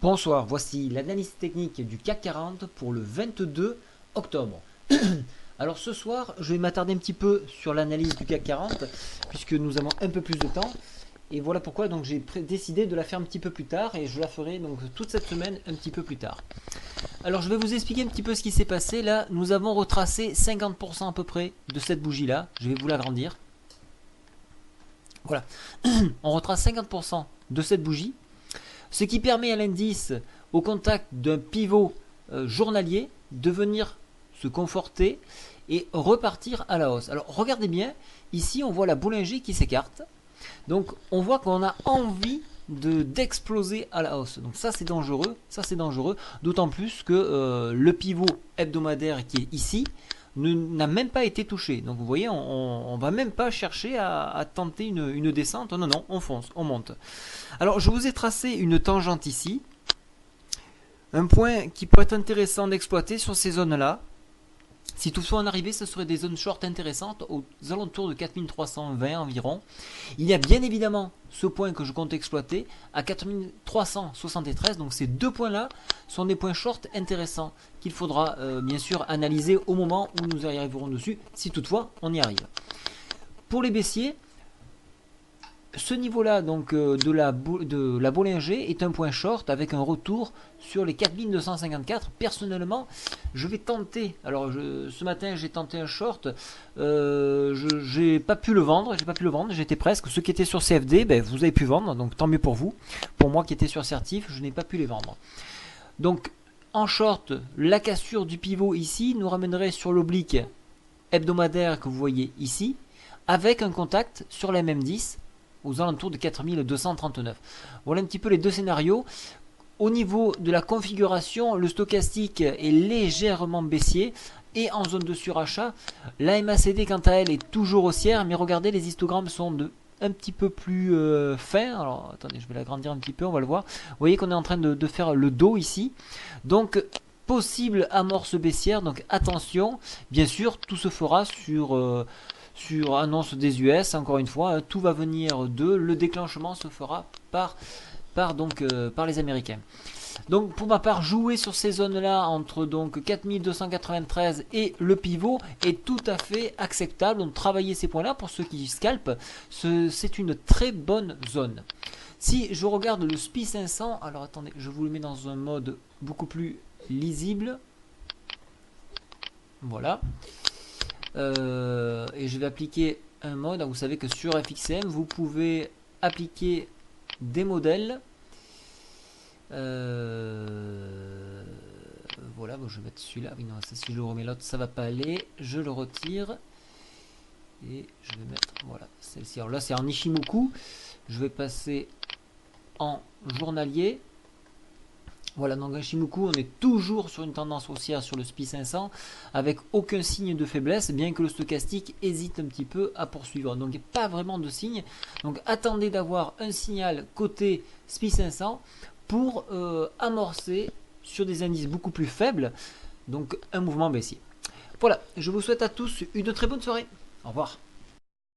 Bonsoir, voici l'analyse technique du CAC 40 pour le 22 octobre. Alors ce soir, je vais m'attarder un petit peu sur l'analyse du CAC 40 puisque nous avons un peu plus de temps. Et voilà pourquoi donc j'ai décidé de la faire un petit peu plus tard et je la ferai donc toute cette semaine un petit peu plus tard. Alors je vais vous expliquer un petit peu ce qui s'est passé. Là, nous avons retracé 50% à peu près de cette bougie là. Je vais vous l'agrandir. Voilà. On retrace 50% de cette bougie. Ce qui permet à l'indice, au contact d'un pivot journalier, de venir se conforter et repartir à la hausse. Alors regardez bien, ici on voit la boulangerie qui s'écarte. Donc on voit qu'on a envie d'exploser à la hausse. Donc ça c'est dangereux, d'autant plus que le pivot hebdomadaire qui est ici n'a même pas été touché. Donc vous voyez, on va même pas chercher à tenter une descente. Non, non, on fonce, on monte. Alors je vous ai tracé une tangente ici. Un point qui pourrait être intéressant d'exploiter sur ces zones-là. Si toutefois on arrivait, ce serait des zones short intéressantes aux alentours de 4320 environ. Il y a bien évidemment ce point que je compte exploiter à 4373. Donc ces deux points-là sont des points short intéressants qu'il faudra bien sûr analyser au moment où nous y arriverons dessus, si toutefois on y arrive. Pour les baissiers, ce niveau-là donc de la Bollinger est un point short avec un retour sur les 4254. Personnellement, je vais tenter. Alors ce matin j'ai tenté un short. J'ai pas pu le vendre. J'étais presque. Ceux qui étaient sur CFD, ben, vous avez pu vendre. Donc tant mieux pour vous. Pour moi qui étais sur Certif, je n'ai pas pu les vendre. Donc en short, la cassure du pivot ici nous ramènerait sur l'oblique hebdomadaire que vous voyez ici, avec un contact sur la MM10 aux alentours de 4239. Voilà un petit peu les deux scénarios. Au niveau de la configuration, le stochastique est légèrement baissier et en zone de surachat. La MACD quant à elle est toujours haussière, mais regardez, les histogrammes sont un petit peu plus fins. Alors attendez, je vais l'agrandir un petit peu, on va le voir. Vous voyez qu'on est en train de faire le dos ici. Donc possible amorce baissière, donc attention. Bien sûr, tout se fera sur annonce des US, encore une fois, tout va venir le déclenchement se fera par les Américains. Donc pour ma part, jouer sur ces zones-là entre donc 4293 et le pivot est tout à fait acceptable. Donc travailler ces points-là pour ceux qui scalpent, c'est une très bonne zone. Si je regarde le SPI 500, alors attendez, je vous le mets dans un mode beaucoup plus lisible. Voilà. Et je vais appliquer un mode. Vous savez que sur FXM vous pouvez appliquer des modèles. Voilà, bon, je vais mettre celui-là. Oui, non, ça, si je le remets l'autre, ça va pas aller. Je le retire et je vais mettre voilà celle-ci. Alors là, c'est en Ishimoku. Je vais passer en journalier. Voilà, donc Ishimoku, on est toujours sur une tendance haussière sur le SPI 500 avec aucun signe de faiblesse, bien que le stochastique hésite un petit peu à poursuivre. Donc il n'y a pas vraiment de signe. Donc attendez d'avoir un signal côté SPI 500 pour amorcer sur des indices beaucoup plus faibles, donc un mouvement baissier. Voilà, je vous souhaite à tous une très bonne soirée. Au revoir.